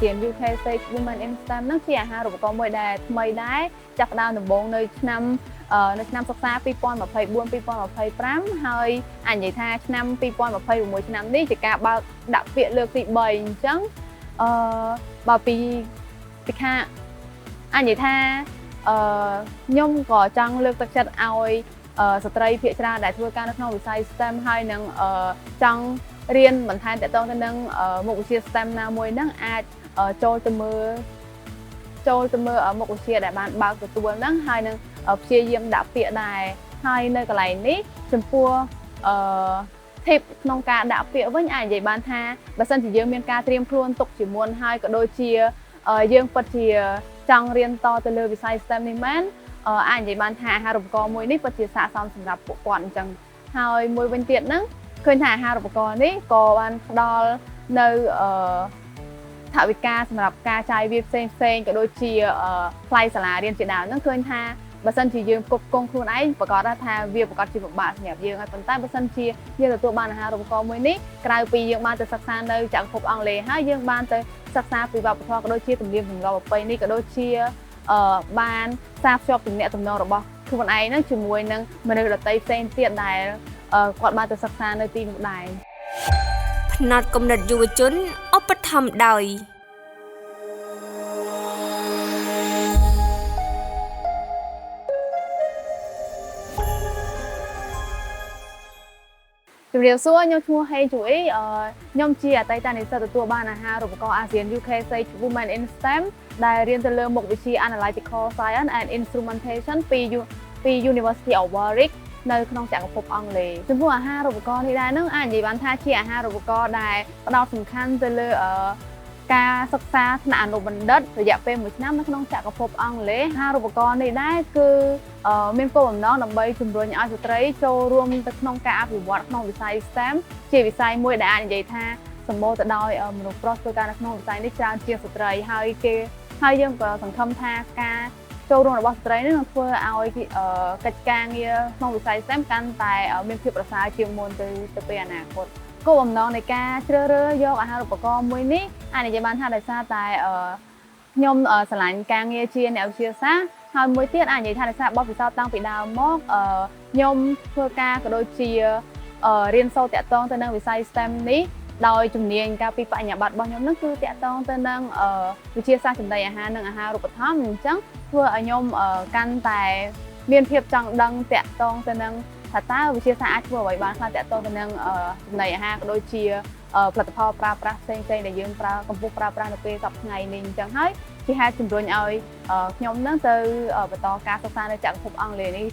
ASEAN UK Sage Women in STEM ហ្នឹងជាអាហារូបករណ៍មួយដែលថ្មីដែរចាប់ផ្ដើមដំបូងនៅឆ្នាំសិក្សា2024-2025ហើយអាចនិយាយថាឆ្នាំ2026ឆ្នាំនេះជាការបើកដាក់ពាក្យលើកទី3អញ្ចឹងបើពីខាងអាចនិយាយថាខ្ញុំក៏ចង់លើកទឹកចិត្តឲ្យស្ត្រីភាគច្រើនដែលធ្វើការនៅក្នុងវិស័យ STEM ហើយនឹងចង់រៀនបន្ថែមទាក់ទងទៅនឹងមុខវិជ្ជា STEM ណាមួយហ្នឹងអាចចូលទៅមើលមុខវិជ្ជាដែលបានបើកទទួលហ្នឹងហើយនឹងព្យាយាមដាក់ពាក្យដែរហើយនៅកន្លែងនេះចំពោះtip ក្នុងការដាក់ពាក្យវិញអាចនិយាយបានថាបើសិនជាយើងមានការត្រៀមខ្លួនទុកជាមុនហើយក៏ដូចជាយើងពិតជាចង់រៀនតទៅលើវិស័យ STEM នេះមែនអាចនិយាយបានថាអាហារូបករណ៍មួយនេះពិតជាស័ក្តិសមសម្រាប់ពួកគាត់អញ្ចឹងហើយមួយវិញទៀតហ្នឹងឃើញថាអាហារូបករណ៍នេះក៏បានផ្ដល់នៅថវិកាសម្រាប់ការចាយវាផ្សេងក៏ដូចជាថ្លៃសាលារៀនជាដើមហ្នឹងឃើញថាបើសិនជាយើងគ្រប់គ្រងខ្លួនឯងប្រកាសថាវាប្រកាសជាពិបាកសម្រាប់យើងហើយប៉ុន្តែបើសិនជាយើងទទួលបានអាហារូបករណ៍មួយនេះក្រៅពីយើងបានទៅសិក្សានៅចក្រភពអង់គ្លេសហើយយើងបានទៅសិក្សាពីវប្បធម៌ក៏ដូចជាទំនៀមទម្លាប់ប្រពៃណីក៏ដូចជាបានផ្សារភ្ជាប់ទំនាក់ទំនងរបស់ខ្លួនឯងហ្នឹងជាមួយនឹងមនុស្សដទៃផ្សេងទៀតដែលគាត់បានទៅសិក្សានៅទីនោះដែរផ្នែកគំនិតយុវជនឧបត្ថម្ភដោយជំរាបសួរខ្ញុំឈ្មោះ Hey Chui ខ្ញុំជាអតីតនិស្សិតទទួលបានអាហារូបករណ៍ ASEAN UK Sage Women in STEM ដែលរៀនទៅលើមុខវិជ្ជា Analytical Science and Instrumentation ពី University of Warwick នៅក្នុងចក្រភពអង់គ្លេសចំពោះអាហារូបករណ៍នេះដែរនឹងអាចនិយាយបានថាជាអាហារូបករណ៍ដែលផ្ដោតសំខាន់ទៅលើការសិក្សាថ្នាក់អនុបណ្ឌិតរយៈពេល1ឆ្នាំនៅក្នុងចក្រភពអង់គ្លេសអាហារូបករណ៍នេះដែរគឺមានគោលបំណងដើម្បីជំរុញឲ្យស្ត្រីចូលរួមទៅក្នុងការអភិវឌ្ឍក្នុងវិស័យ STEM ជាវិស័យមួយដែលអាចនិយាយថាសម្បូរទៅដោយមនុស្សប្រុសធ្វើការនៅក្នុងវិស័យនេះច្រើនជាងស្ត្រីហើយយើងក៏សង្ឃឹមថាការចូលរួមរបស់ស្ត្រីនេះនឹងធ្វើឲ្យកិច្ចការងារក្នុងវិស័យ STEM កាន់តែមានភាពប្រសើរជាងមុនទៅពេលអនាគតគោលបំណងនៃការជ្រើសរើសយកអាហារូបករណ៍មួយនេះអាចនិយាយបានថាដោយសារតែខ្ញុំស្រឡាញ់ការងារជាអ្នកវិទ្យាសាស្ត្រហើយមួយទៀតអាចនិយាយថាដោយសារបទពិសោធន៍តាំងពីដើមមកខ្ញុំធ្វើការក៏ដូចជារៀនសូត្រតាក់ទងទៅនឹងវិស័យ STEM នេះដោយជំនាញការពីបញ្ញាបត្ររបស់ខ្ញុំនឹងគឺតាក់ទងទៅនឹងវិទ្យាសាស្ត្រចំណីអាហារនិងអាហារូបត្ថម្ភអញ្ចឹងធ្វើឲ្យខ្ញុំកាន់តែមានភាពចង់ដឹងតាក់ទងទៅនឹងថាតើវិទ្យាសាស្ត្រអាចធ្វើអ្វីបានខ្លះតាក់ទងទៅនឹងចំណីអាហារក៏ដូចជាផលិតផលប្រើប្រាស់ផ្សេងៗដែលយើងកំពុងប្រើប្រាស់នៅពេលសប្តាហ៍ថ្ងៃនេះអញ្ចឹងហើយជាហេតុជំរុញឲ្យខ្ញុំនឹងទៅបន្តការសិក្សានៅចក្រភពអង់គ្លេសនេះ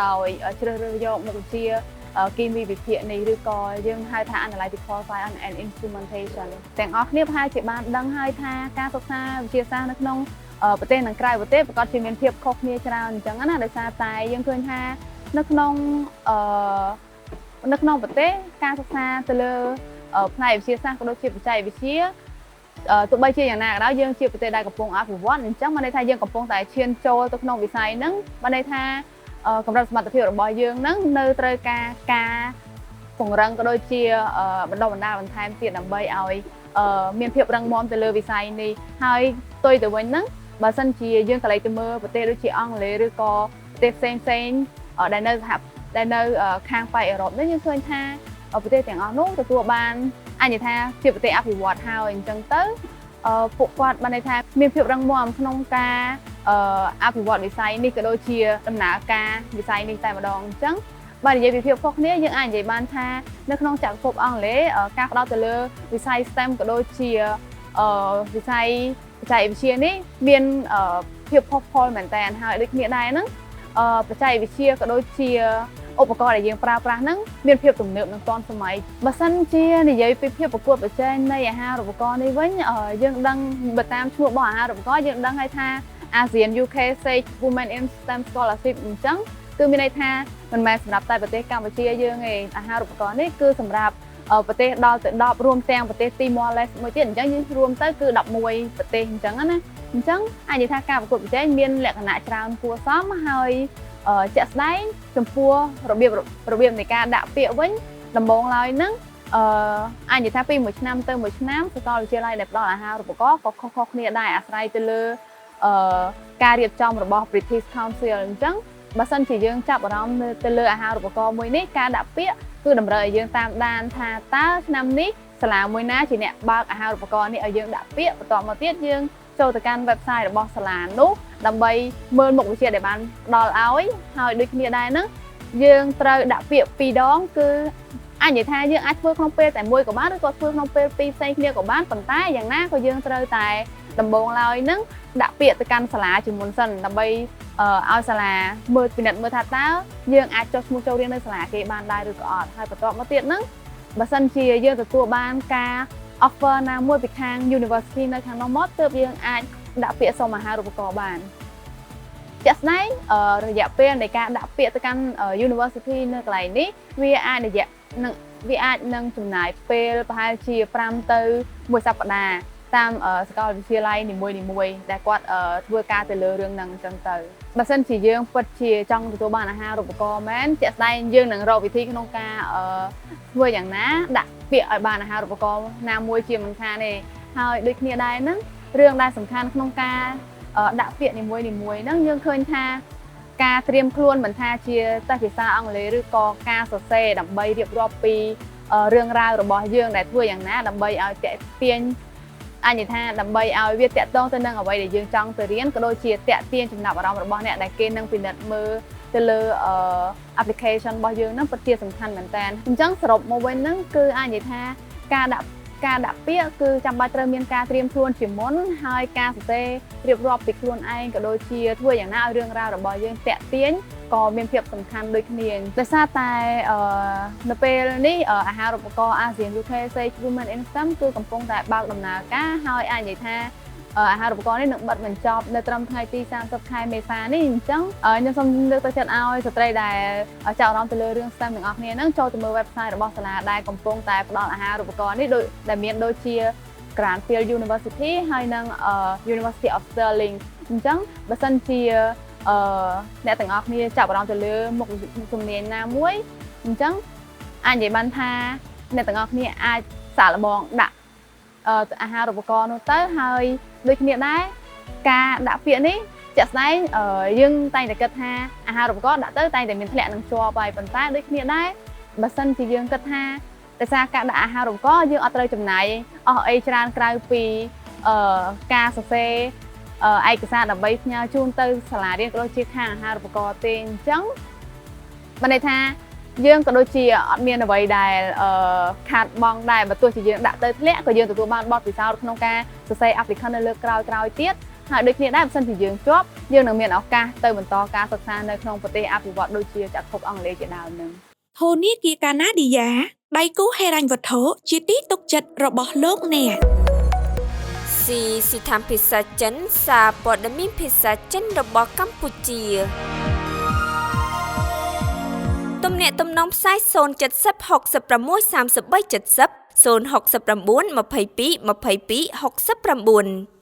ដោយជ្រើសរើសយកមុខវិជ្ជាគីមីវិភាគនេះឬក៏យើងហៅថា Analytical Science and Instrumentation ទាំងអស់គ្នាប្រហែលជាបានដឹងហើយថាការសិក្សាវិទ្យាសាស្ត្រនៅក្នុងប្រទេសនិងក្រៅប្រទេសប្រកាសជាមានភាពខុសគ្នាច្រើនអញ្ចឹងណាដោយសារតែយើងឃើញថានៅក្នុងប្រទេសការសិក្សាទៅលើផ្នែកវិទ្យាសាស្ត្រក៏ដូចជាបច្ចេកវិទ្យាទោះបីជាយ៉ាងណាក៏ដោយយើងជាប្រទេសដែលកំពុងអភិវឌ្ឍអញ្ចឹងបានន័យថាយើងកំពុងតែឈានចូលទៅក្នុងវិស័យហ្នឹងបានន័យថាកម្រិតសមត្ថភាពរបស់យើងហ្នឹងនៅត្រូវការពង្រឹងក៏ដូចជាបណ្ដុះបណ្ដាលបន្ថែមទៀតដើម្បីឲ្យមានភាពរឹងមាំទៅលើវិស័យនេះហើយផ្ទុយទៅវិញហ្នឹងបើសិនជាយើងក៏លេចទៅមើលប្រទេសដូចជាអង់គ្លេសឬក៏ប្រទេសផ្សេងដែលនៅខាងប៉ែកអឺរ៉ុបនេះយើងឃើញថាប្រទេសទាំងអស់នោះទទួលបានអាចនិយាយថាជាប្រទេសអភិវឌ្ឍហើយអញ្ចឹងទៅពួកគាត់បានន័យថាមានភាពរឹងមាំក្នុងការអភិវឌ្ឍវិស័យនេះក៏ដូចជាដំណើរការវិស័យនេះតែម្ដងអញ្ចឹងបើនិយាយពីភាពខុសគ្នាយើងអាចនិយាយបានថានៅក្នុងចក្រភពអង់គ្លេសការផ្ដោតទៅលើវិស័យ STEM ក៏ដូចជាវិស័យបច្ចេកវិទ្យានេះមានភាពផុសផុលមែនតើហើយដូចគ្នាដែរហ្នឹងបច្ចេកវិទ្យាក៏ដូចជាឧបករណ៍ដែលយើងប្រើប្រាស់ហ្នឹងមានភាពទំនើបនិងទាន់សម័យបើសិនជានិយាយពីភាពប្រកួតប្រជែងនៃអាហារូបករណ៍នេះវិញយើងដឹងបើតាមឈ្មោះរបស់អាហារូបករណ៍យើងដឹងហើយថា ASEAN UK Sage Women in STEM Scholarship អញ្ចឹងគឺមានន័យថាមិនមែនសម្រាប់តែប្រទេសកម្ពុជាយើងទេអាហារូបករណ៍នេះគឺសម្រាប់ប្រទេសដល់ទៅ10រួមទាំងប្រទេស Timor Leste មួយទៀតអញ្ចឹងយើងរួមទៅគឺ11ប្រទេសអញ្ចឹងណាអញ្ចឹងអាចនិយាយថាការប្រកួតប្រជែងមានលក្ខណៈច្រើនគួរសមហើយជាក់ស្ដែងចំពោះរបៀបនៃការដាក់ពាក្យវិញដំបូងឡើយហ្នឹង អាចនិយាយថាពីមួយឆ្នាំទៅមួយឆ្នាំសាកលវិទ្យាល័យដែលផ្ដល់អាហារូបករណ៍ក៏ខុសៗគ្នាដែរអាស្រ័យទៅលើការរៀបចំរបស់ British Council អញ្ចឹងបើសិនជាយើងចាប់អារម្មណ៍ទៅលើអាហារូបករណ៍មួយនេះការដាក់ពាក្យគឺតម្រូវឲ្យយើងតាមដានថាតើឆ្នាំនេះសាលាមួយណាជាអ្នកបើកអាហារូបករណ៍នេះឲ្យយើងដាក់ពាក្យបន្ទាប់មកទៀតយើងចូលទៅកាន់ website របស់សាលានោះដើម្បីមើលមុខវិជ្ជាដែលបានផ្ដល់ឲ្យហើយដូចគ្នាដែរហ្នឹងយើងត្រូវដាក់ពាក្យ2ដងគឺអាចនិយាយថាយើងអាចធ្វើក្នុងពេលតែមួយក៏បានឬក៏ធ្វើក្នុងពេលពីរផ្សេងគ្នាក៏បានប៉ុន្តែយ៉ាងណាក៏យើងត្រូវតែដំបូងឡើយហ្នឹងដាក់ពាក្យទៅកាន់សាលាជាមុនសិនដើម្បីឲ្យសាលាមើលពិនិត្យមើលថាតើយើងអាចចុះឈ្មោះចូលរៀននៅសាលាគេបានដែរឬក៏អត់ហើយបន្ទាប់មកទៀតហ្នឹងបើសិនជាយើងទទួលបានការ offer ណាមួយពីខាង University នៅខាងនោះមកទើបយើងអាចដាក់ពាក្យសុំអាហារូបករណ៍បានជាក់ស្ដែងរយៈពេលនៃការដាក់ពាក្យទៅកាន់ University នៅកន្លែងនេះវាអាចនឹងចំណាយពេលប្រហែលជា5ទៅ1សប្តាហ៍តាមសាកលវិទ្យាល័យនីមួយៗដែលគាត់ធ្វើការទៅលើរឿងហ្នឹងអញ្ចឹងទៅបើសិនជាយើងពិតជាចង់ទទួលបានអាហារូបករណ៍មែនជាក់ស្ដែងយើងនឹងរកវិធីក្នុងការធ្វើយ៉ាងណាដាក់ពាក្យឲ្យបានអាហារូបករណ៍ណាមួយជាមិនខានទេហើយដូចគ្នាដែរហ្នឹងរឿងដែលសំខាន់ក្នុងការដាក់ពាក្យនីមួយៗហ្នឹងយើងឃើញថាការត្រៀមខ្លួនមិនថាជាតេស្តភាសាអង់គ្លេសឬក៏ការសរសេរដើម្បីរៀបរាប់ពីរឿងរ៉ាវរបស់យើងដែលធ្វើយ៉ាងណាដើម្បីឲ្យទាក់ទាញអាចនិយាយថាដើម្បីឲ្យវាតាក់ទងទៅនឹងអ្វីដែលយើងចង់ទៅរៀនក៏ដូចជាតាក់ទាញចំណាប់អារម្មណ៍របស់អ្នកដែលគេនឹងពិនិត្យមើលទៅលើ application របស់យើងហ្នឹងពិតជាសំខាន់មែនតើអញ្ចឹងសរុបមកវិញហ្នឹងគឺអាចនិយាយថាការដាក់ពាក្យគឺចាំបាច់ត្រូវមានការត្រៀមខ្លួនជាមុនហើយការសរសេររៀបរាប់ពីខ្លួនឯងក៏ដូចជាធ្វើយ៉ាងណាឲ្យរឿងរ៉ាវរបស់យើងតាក់ទាញក៏មានភាពសំខាន់ដូចគ្នាដោយសារតែនៅពេលនេះអាហារូបករណ៍ ASEAN UK Sage Women in STEM គឺកំពុងតែបើកដំណើរការហើយអាចនិយាយថាអាហារូបករណ៍នេះនឹងបិទបញ្ចប់នៅត្រឹមថ្ងៃទី30ខែមេសានេះអញ្ចឹងខ្ញុំសូមលើកទឹកចិត្តឲ្យស្ត្រីដែលចាប់អារម្មណ៍ទៅលើរឿង STEM ទាំងអស់គ្នាហ្នឹងចូលទៅមើល website របស់សាលាដែលកំពុងតែផ្ដល់អាហារូបករណ៍នេះដែលមានដូចជា Cranfield University ហើយនិង University of Stirling អញ្ចឹងបើសិនជាអ្នកទាំងអស់គ្នាចាប់អារម្មណ៍ទៅលើមុខជំនាញណាមួយអញ្ចឹងអាចនិយាយបានថាអ្នកទាំងអស់គ្នាអាចសាកល្បងដាក់អាហារូបករណ៍នោះទៅហើយដូចគ្នាដែរការដាក់ពាក្យនេះជាក់ស្ដែងយើងតែងតែគិតថាអាហារូបករណ៍ដាក់ទៅតែងតែមានធ្លាក់នឹងជាប់ហើយប៉ុន្តែដូចគ្នាដែរបើសិនជាយើងគិតថាដោយសារការដាក់អាហារូបករណ៍យើងអត់ត្រូវចំណាយអស់អីច្រើនក្រៅពីការសរសេរឯកសារដើម្បីផ្ញើជូនទៅសាលារៀនក៏ដូចជាខាងអាហារូបករណ៍ទេអញ្ចឹងបានន័យថាយើងក៏ដូចជាអត់មានអ្វីដែលខាតបង់ដែរបើទោះជាយើងដាក់ទៅធ្លាក់ក៏យើងទទួលបានបទពិសោធន៍ក្នុងការសរសេរ applicant នៅលើក្រោយទៀតហើយដូចគ្នាដែរបើសិនជាយើងជាប់យើងនឹងមានឱកាសទៅបន្តការសិក្សានៅក្នុងប្រទេសអភិវឌ្ឍន៍ដូចជាចក្រភពអង់គ្លេសជាដើមនឹងធនាគារកាណាឌីយ៉ាដៃគូហិរញ្ញវត្ថុជាទីទុកចិត្តរបស់លោកអ្នកស៊ីតាមភាសាចិនសារព័ត៌មានភាសាចិនរបស់កម្ពុជាទំនាក់ទំនងផ្សាយ070 66 33 70 069 22 22 69